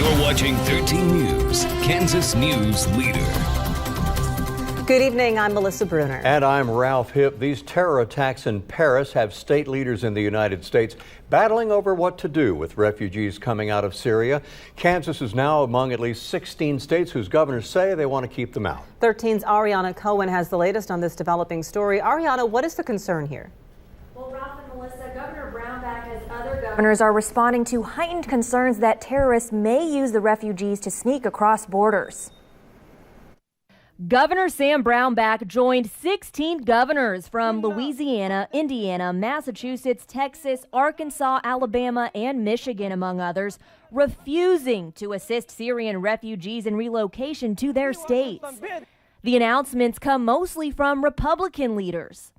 You're watching 13 News, Kansas News Leader. Good evening, I'm Melissa Bruner. And I'm Ralph Hipp. These terror attacks in Paris have state leaders in the United States battling over what to do with refugees coming out of Syria. Kansas is now among at least 16 states whose governors say they want to keep them out. 13's Ariana Cohen has the latest on this developing story. Ariana, what is the concern here? Well, Ralph and Melissa, Governor Brownback as other governors are responding to heightened concerns that terrorists may use the refugees to sneak across borders. Governor Sam Brownback joined 16 governors from Louisiana, Indiana, Massachusetts, Texas, Arkansas, Alabama, and Michigan, among others, refusing to assist Syrian refugees in relocation to their states. The announcements come mostly from Republican leaders.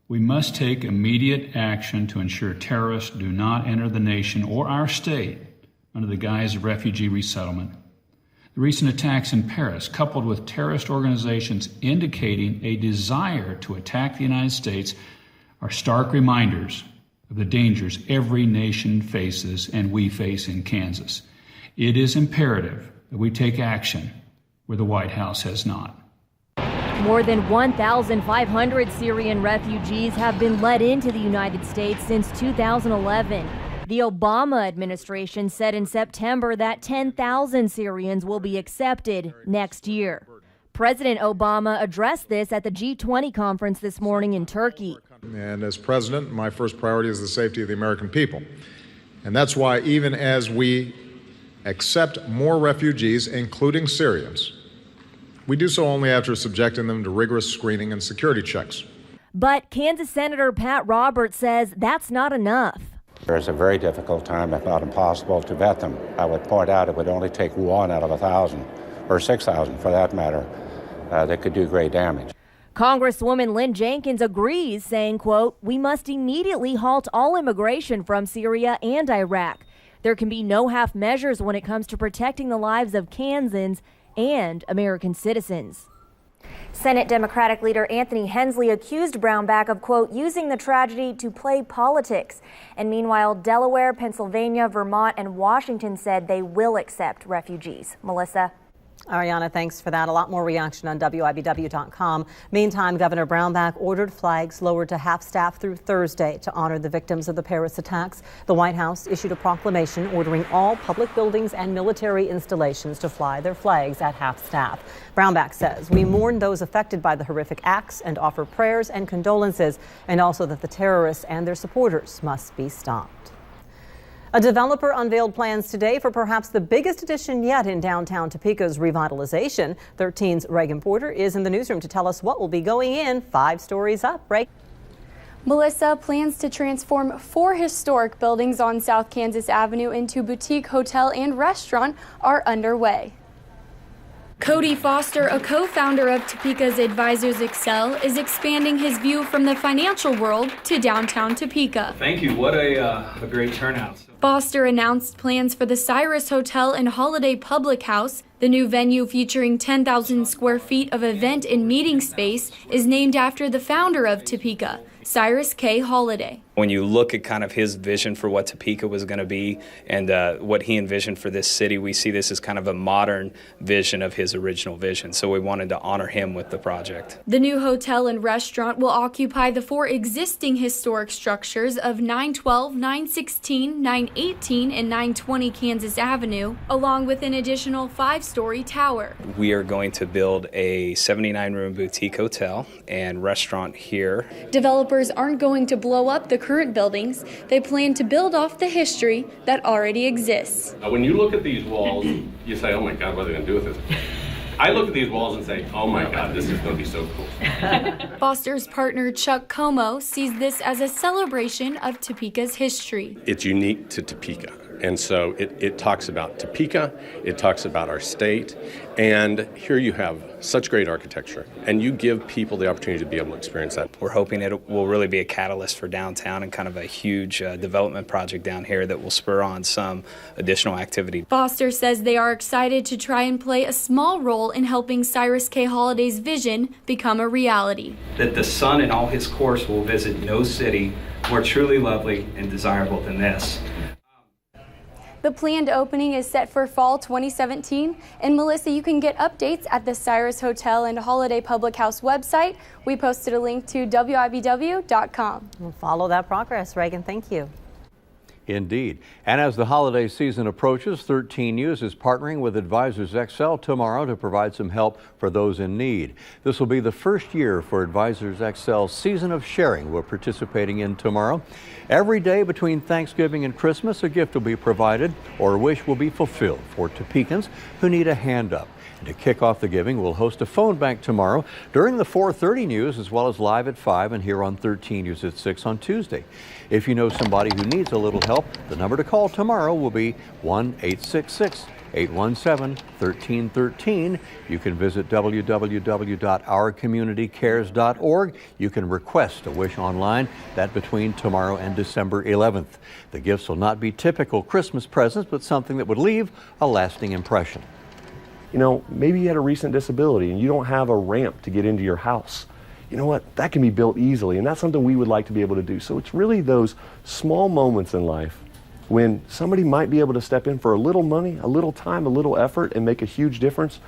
We must take immediate action to ensure terrorists do not enter the nation or our state under the guise of refugee resettlement. The recent attacks in Paris, coupled with terrorist organizations indicating a desire to attack the United States, are stark reminders of the dangers every nation faces and we face in Kansas. It is imperative that we take action where the White House has not. More than 1,500 Syrian refugees have been let into the United States since 2011. The Obama administration said in September that 10,000 Syrians will be accepted next year. President Obama addressed this at the G20 conference this morning in Turkey. And as president, my first priority is the safety of the American people. And that's why even as we accept more refugees, including Syrians, we do so only after subjecting them to rigorous screening and security checks. But Kansas Senator Pat Roberts says that's not enough. It's a very difficult time, if not impossible, to vet them. I would point out it would only take 1 out of 1,000, or 6,000 for that matter, that could do great damage. Congresswoman Lynn Jenkins agrees, saying, quote, "We must immediately halt all immigration from Syria and Iraq. There can be no half measures when it comes to protecting the lives of Kansans and American citizens." Senate Democratic leader Anthony Hensley accused Brownback of, quote, using the tragedy to play politics. And meanwhile, Delaware, Pennsylvania, Vermont, and Washington said they will accept refugees. Melissa. Ariana, thanks for that. A lot more reaction on WIBW.com. Meantime, Governor Brownback ordered flags lowered to half staff through Thursday to honor the victims of the Paris attacks. The White House issued a proclamation ordering all public buildings and military installations to fly their flags at half staff. Brownback says, "We mourn those affected by the horrific acts and offer prayers and condolences, and also that the terrorists and their supporters must be stopped." A developer unveiled plans today for perhaps the biggest addition yet in downtown Topeka's revitalization. 13's Reagan Porter is in the newsroom to tell us what will be going in 5 stories up. Right? Melissa, plans to transform 4 historic buildings on South Kansas Avenue into boutique, hotel, and restaurant are underway. Cody Foster, a co-founder of Topeka's Advisors Excel, is expanding his view from the financial world to downtown Topeka. Thank you. What a great turnout. Foster announced plans for the Cyrus Hotel and Holiday Public House. The new venue, featuring 10,000 square feet of event and meeting space, is named after the founder of Topeka, Cyrus K. Holiday. When you look at kind of his vision for what Topeka was going to be and what he envisioned for this city, we see this as kind of a modern vision of his original vision. So we wanted to honor him with the project. The new hotel and restaurant will occupy the 4 existing historic structures of 912, 916, 918, and 920 Kansas Avenue, along with an additional 5-story tower. We are going to build a 79-room boutique hotel and restaurant here. Developers aren't going to blow up the current buildings. They plan to build off the history that already exists. When you look at these walls, you say, oh my God, what are they going to do with this? I look at these walls and say, oh my God, this is going to be so cool. Foster's partner Chuck Como sees this as a celebration of Topeka's history. It's unique to Topeka. And so it talks about Topeka, it talks about our state, and here you have such great architecture, and you give people the opportunity to be able to experience that. We're hoping it will really be a catalyst for downtown and kind of a huge development project down here that will spur on some additional activity. Foster says they are excited to try and play a small role in helping Cyrus K. Holiday's vision become a reality. That the sun in all his course will visit no city more truly lovely and desirable than this. The planned opening is set for fall 2017. And Melissa, you can get updates at the Cyrus Hotel and Holiday Public House website. We posted a link to WIBW.com. We'll follow that progress, Reagan. Thank you. Indeed. And as the holiday season approaches, 13 News is partnering with Advisors XL tomorrow to provide some help for those in need. This will be the first year for Advisors XL's Season of Sharing we're participating in tomorrow. Every day between Thanksgiving and Christmas, a gift will be provided or a wish will be fulfilled for Topekans who need a hand up. And to kick off the giving, we'll host a phone bank tomorrow during the 4:30 news, as well as live at 5 and here on 13 News at 6 on Tuesday. If you know somebody who needs a little help, the number to call tomorrow will be 1-866-817-1313. You can visit www.ourcommunitycares.org. You can request a wish online, that between tomorrow and December 11th. The gifts will not be typical Christmas presents, but something that would leave a lasting impression. You know, maybe you had a recent disability and you don't have a ramp to get into your house. You know what? That can be built easily, and that's something we would like to be able to do. So it's really those small moments in life when somebody might be able to step in for a little money, a little time, a little effort, and make a huge difference.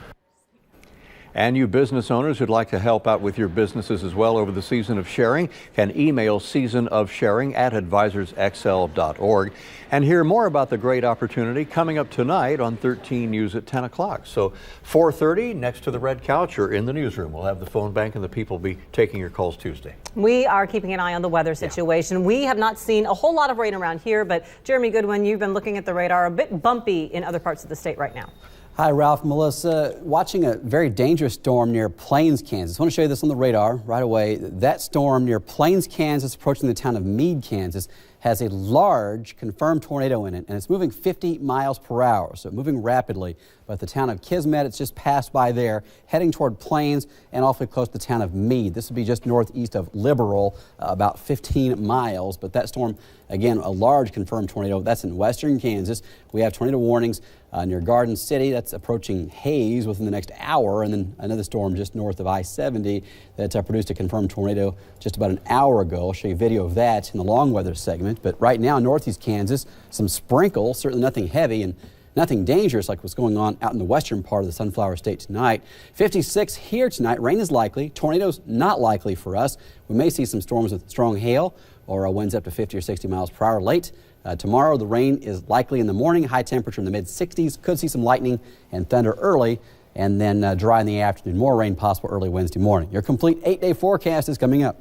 And you business owners who'd like to help out with your businesses as well over the Season of Sharing can email seasonofsharing@advisorsxl.org and hear more about the great opportunity coming up tonight on 13 News at 10 o'clock. So 4:30 next to the red couch or in the newsroom. We'll have the phone bank and the people will be taking your calls Tuesday. We are keeping an eye on the weather situation. We have not seen a whole lot of rain around here, but Jeremy Goodwin, you've been looking at the radar, a bit bumpy in other parts of the state right now. Hi, Ralph, Melissa. Watching a very dangerous storm near Plains, Kansas. I want to show you this on the radar right away. That storm near Plains, Kansas, approaching the town of Meade, Kansas, has a large confirmed tornado in it, and it's moving 50 miles per hour, so moving rapidly. But the town of Kismet, it's just passed by there, heading toward Plains and awfully close to the town of Meade. This would be just northeast of Liberal, about 15 miles. But that storm, again, a large confirmed tornado. That's in western Kansas. We have tornado warnings near Garden City. That's approaching Hayes within the next hour. And then another storm just north of I-70 that produced a confirmed tornado just about an hour ago. I'll show you a video of that in the long weather segment. But right now, northeast Kansas, some sprinkles, certainly nothing heavy and nothing dangerous like what's going on out in the western part of the Sunflower State tonight. 56 here tonight. Rain is likely. Tornadoes not likely for us. We may see some storms with strong hail or winds up to 50 or 60 miles per hour late. Tomorrow, the rain is likely in the morning. High temperature in the mid-60s. Could see some lightning and thunder early, and then dry in the afternoon. More rain possible early Wednesday morning. Your complete 8-day forecast is coming up.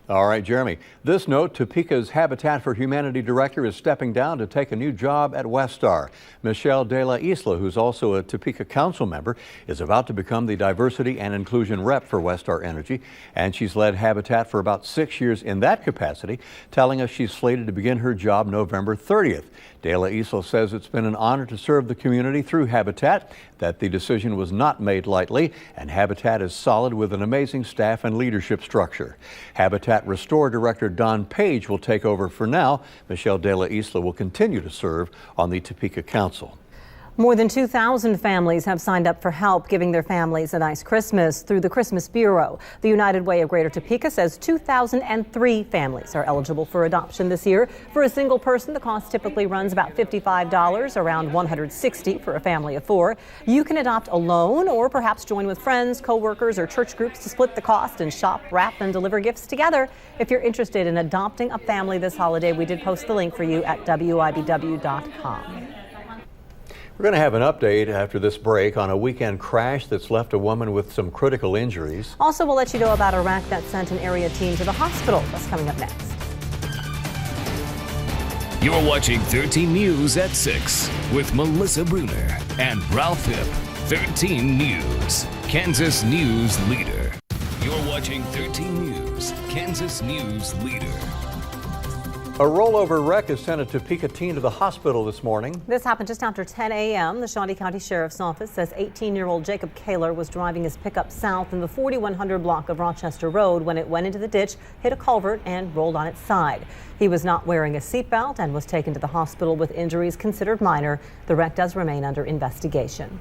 All right, Jeremy. This note, Topeka's Habitat for Humanity director is stepping down to take a new job at Westar. Michelle De La Isla, who's also a Topeka council member, is about to become the diversity and inclusion rep for Westar Energy, and she's led Habitat for about 6 years in that capacity, telling us she's slated to begin her job November 30th. De La Isla says it's been an honor to serve the community through Habitat, that the decision was not made lightly, and Habitat is solid with an amazing staff and leadership structure. Habitat Restore Director Don Page will take over for now. Michelle De La Isla will continue to serve on the Topeka Council. More than 2,000 families have signed up for help giving their families a nice Christmas through the Christmas Bureau. The United Way of Greater Topeka says 2,003 families are eligible for adoption this year. For a single person, the cost typically runs about $55, around $160 for a family of 4. You can adopt alone or perhaps join with friends, co-workers, or church groups to split the cost and shop, wrap, and deliver gifts together. If you're interested in adopting a family this holiday, we did post the link for you at WIBW.com. We're going to have an update after this break on a weekend crash that's left a woman with some critical injuries. Also, we'll let you know about a wreck that sent an area team to the hospital. That's coming up next. You're watching 13 News at 6 with Melissa Bruner and Ralph Hipp. 13 News, Kansas News Leader. You're watching 13 News, Kansas News Leader. A rollover wreck has sent a Topeka teen to the hospital this morning. This happened just after 10 a.m. The Shawnee County Sheriff's Office says 18-year-old Jacob Kaler was driving his pickup south in the 4100 block of Rochester Road when it went into the ditch, hit a culvert, and rolled on its side. He was not wearing a seatbelt and was taken to the hospital with injuries considered minor. The wreck does remain under investigation.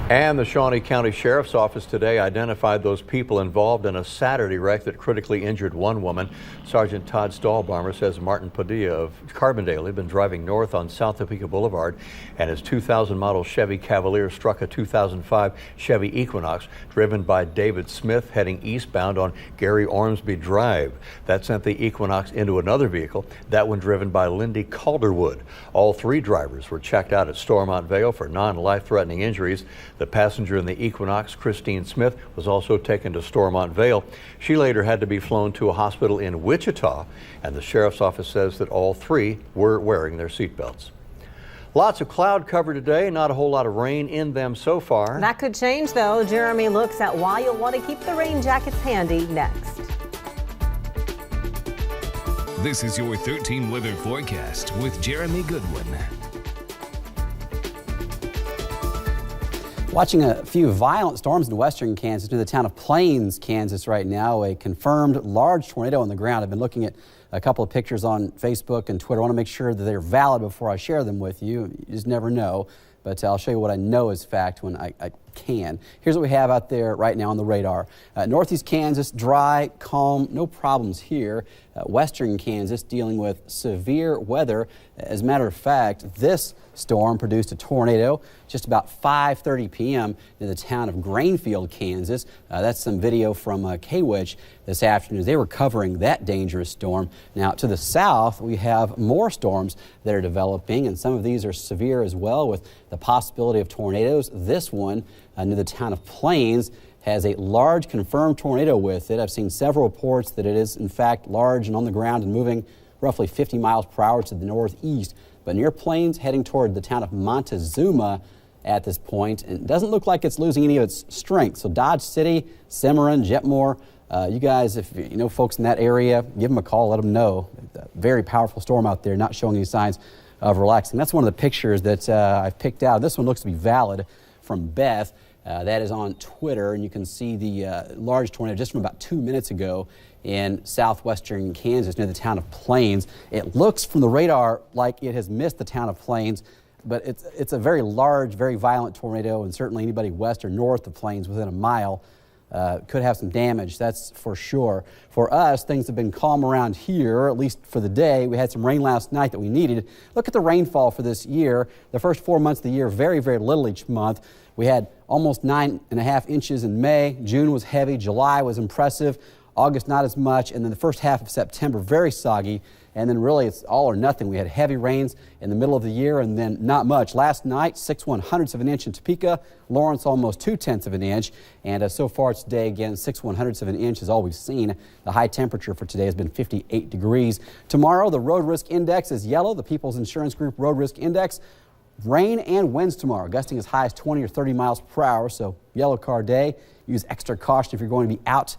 And the Shawnee County Sheriff's Office today identified those people involved in a Saturday wreck that critically injured one woman. Sergeant Todd Stahlbarmer says Martin Padilla of Carbondale had been driving north on South Topeka Boulevard, and his 2000 model Chevy Cavalier struck a 2005 Chevy Equinox driven by David Smith heading eastbound on Gary Ormsby Drive. That sent the Equinox into another vehicle, that one driven by Lindy Calderwood. All three drivers were checked out at Stormont Vale for non-life-threatening injuries. The passenger in the Equinox, Christine Smith, was also taken to Stormont Vale. She later had to be flown to a hospital in Wichita, and the sheriff's office says that all three were wearing their seatbelts. Lots of cloud cover today, not a whole lot of rain in them so far. That could change, though. Jeremy looks at why you'll want to keep the rain jackets handy next. This is your 13 weather forecast with Jeremy Goodwin. Watching a few violent storms in western Kansas near the town of Plains, Kansas right now. A confirmed large tornado on the ground. I've been looking at a couple of pictures on Facebook and Twitter. I want to make sure that they're valid before I share them with you. You just never know. But I'll show you what I know is fact when I can. Here's what we have out there right now on the radar. Northeast Kansas, dry, calm, no problems here. Western Kansas dealing with severe weather. As a matter of fact, this storm produced a tornado just about 5:30 p.m. in the town of Grainfield, Kansas. That's some video from K-Witch this afternoon. They were covering that dangerous storm. Now, to the south, we have more storms that are developing, and some of these are severe as well with the possibility of tornadoes. This one near the town of Plains has a large confirmed tornado with it. I've seen several reports that it is, in fact, large and on the ground and moving roughly 50 miles per hour to the northeast. But near Plains, heading toward the town of Montezuma at this point, and it doesn't look like it's losing any of its strength. So Dodge City, Cimarron, Jetmore, you guys, if you know folks in that area, give them a call, let them know. A very powerful storm out there, not showing any signs of relaxing. That's one of the pictures that I've picked out. This one looks to be valid from Beth. That is on Twitter, and you can see the large tornado just from about 2 minutes ago in southwestern Kansas near the town of Plains. It looks from the radar like it has missed the town of Plains, but it's a very large, very violent tornado, and certainly anybody west or north of Plains within a mile could have some damage, that's for sure. For us, things have been calm around here, at least for the day. We had some rain last night that we needed. Look at the rainfall for this year. The first 4 months of the year, very, very little each month. We had almost 9.5 inches in May. June was heavy. July was impressive. August, not as much. And then the first half of September, very soggy. And then really it's all or nothing. We had heavy rains in the middle of the year and then not much. Last night, 6/100ths of an inch in Topeka. Lawrence, almost 2/10 of an inch. And so far today, again, 6/100ths of an inch is all we've seen. The high temperature for today has been 58 degrees. Tomorrow, the road risk index is yellow. The People's Insurance Group road risk index. Rain and winds tomorrow, gusting as high as 20 or 30 miles per hour. So yellow car day. Use extra caution if you're going to be out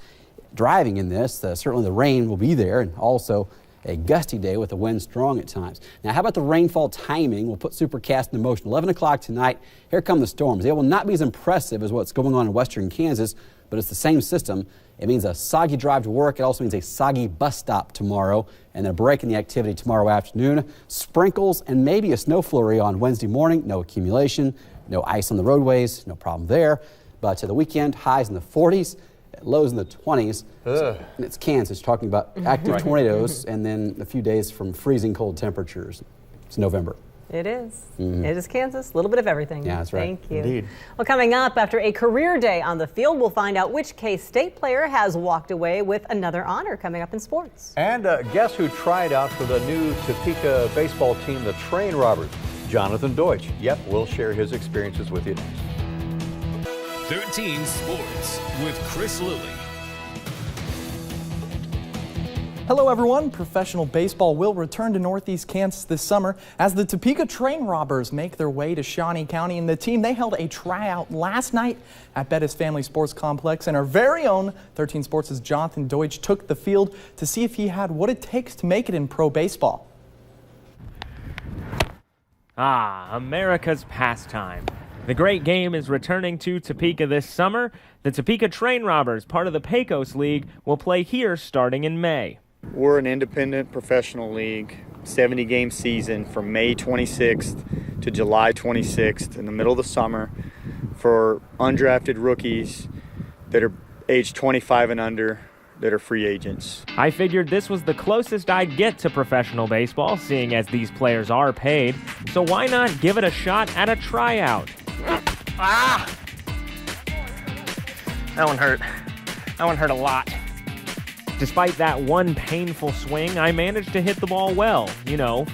driving in this. Certainly the rain will be there, and also a gusty day with the wind strong at times. Now, how about the rainfall timing? We'll put Supercast into motion. 11 o'clock tonight, here come the storms. They will not be as impressive as what's going on in western Kansas, but it's the same system. It means a soggy drive to work. It also means a soggy bus stop tomorrow, and then a break in the activity tomorrow afternoon. Sprinkles and maybe a snow flurry on Wednesday morning. No accumulation, no ice on the roadways, no problem there. But to the weekend, highs in the 40s. Lows in the 20s. So, and it's Kansas, talking about active tornadoes, and then a few days from freezing cold temperatures. It's November. It is. It is Kansas. A little bit of everything. Yeah, that's right. Thank you. Indeed. Well, coming up after a career day on the field, we'll find out which K-State player has walked away with another honor coming up in sports. And guess who tried out for the new Topeka baseball team, the Train Robbers? Jonathan Deutsch. Yep, we'll share his experiences with you next. 13 Sports with Chris Lilly. Hello everyone. Professional baseball will return to Northeast Kansas this summer as the Topeka Train Robbers make their way to Shawnee County. And the team, they held a tryout last night at Bettis Family Sports Complex, and our very own 13 Sports' Jonathan Deutsch took the field to see if he had what it takes to make it in pro baseball. America's pastime. The great game is returning to Topeka this summer. The Topeka Train Robbers, part of the Pecos League, will play here starting in May. We're an independent professional league, 70-game season from May 26th to July 26th in the middle of the summer. for undrafted rookies that are age 25 and under that are free agents. I figured this was the closest I'd get to professional baseball, seeing as these players are paid. So why not give it a shot at a tryout? Ah! That one hurt. That one hurt a lot. Despite that one painful swing, I managed to hit the ball well,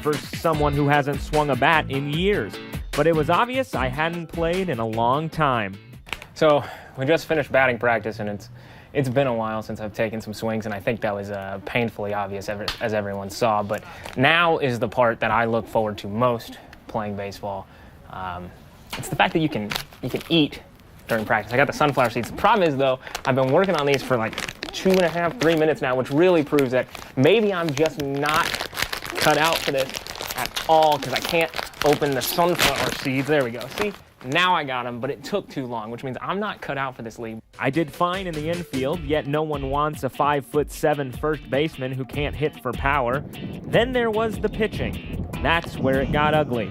for someone who hasn't swung a bat in years. But it was obvious I hadn't played in a long time. So we just finished batting practice, and it's been a while since I've taken some swings, and I think that was painfully obvious as everyone saw. But now is the part that I look forward to most playing baseball. It's the fact that you can eat during practice. I got the sunflower seeds. The problem is, though, I've been working on these for like 2.5, 3 minutes now, which really proves that maybe I'm just not cut out for this at all, because I can't open the sunflower seeds. There we go. See? Now I got them, but it took too long, which means I'm not cut out for this league. I did fine in the infield, yet no one wants a 5'7" first baseman who can't hit for power. Then there was the pitching. That's where it got ugly.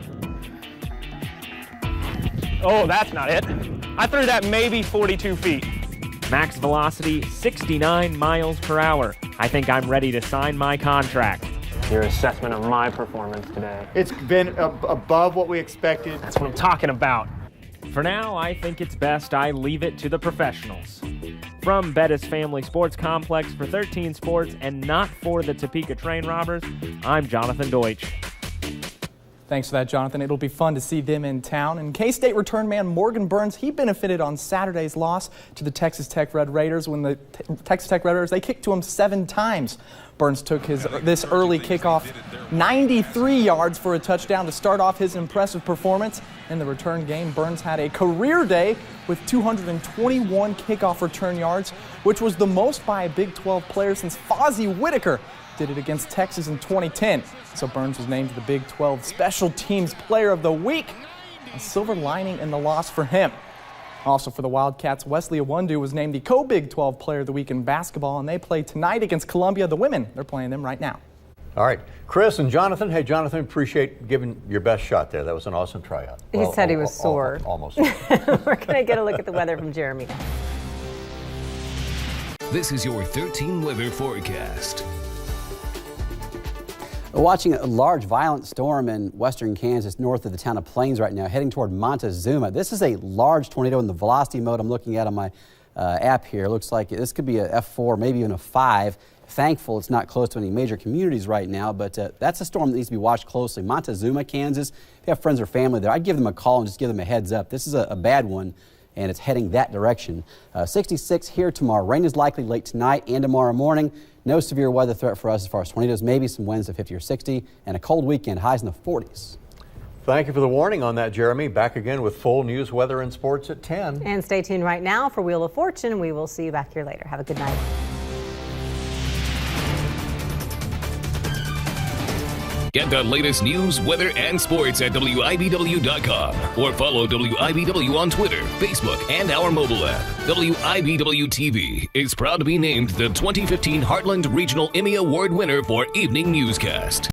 Oh, that's not it. I threw that maybe 42 feet. Max velocity, 69 miles per hour. I think I'm ready to sign my contract. Your assessment of my performance today. It's been above what we expected. That's what I'm talking about. For now, I think it's best I leave it to the professionals. From Bettis Family Sports Complex for 13 Sports and not for the Topeka Train Robbers, I'm Jonathan Deutsch. Thanks for that, Jonathan. It'll be fun to see them in town. And K-State return man Morgan Burns, he benefited on Saturday's loss to the Texas Tech Red Raiders when the Texas Tech Red Raiders, they kicked to him 7 times. Burns took this early kickoff 93 yards for a touchdown to start off his impressive performance. In the return game, Burns had a career day with 221 kickoff return yards, which was the most by a Big 12 player since Fozzie Whitaker did it against Texas in 2010. So Burns was named the Big 12 Special Teams Player of the Week. A silver lining in the loss for him. Also for the Wildcats, Wesley Awundu was named the co-Big 12 Player of the Week in basketball, and they play tonight against Columbia. The women, they're playing them right now. All right, Chris and Jonathan. Hey, Jonathan, appreciate giving your best shot there. That was an awesome tryout. He said he was sore. Almost. We're going to get a look at the weather from Jeremy. This is your 13 weather forecast. Watching a large violent storm in western Kansas north of the town of Plains right now, heading toward Montezuma. This is a large tornado in the velocity mode I'm looking at on my app here. Looks like this could be a F4, maybe even a 5. Thankful it's not close to any major communities right now, but that's a storm that needs to be watched closely. Montezuma, Kansas, if you have friends or family there, I'd give them a call and just give them a heads up. This is a bad one, and it's heading that direction. 66 here tomorrow. Rain is likely late tonight and tomorrow morning. No severe weather threat for us as far as tornadoes, maybe some winds at 50 or 60, and a cold weekend, highs in the 40s. Thank you for the warning on that, Jeremy. Back again with full news, weather, and sports at 10. And stay tuned right now for Wheel of Fortune. We will see you back here later. Have a good night. Get the latest news, weather, and sports at WIBW.com or follow WIBW on Twitter, Facebook, and our mobile app. WIBW TV is proud to be named the 2015 Heartland Regional Emmy Award winner for Evening Newscast.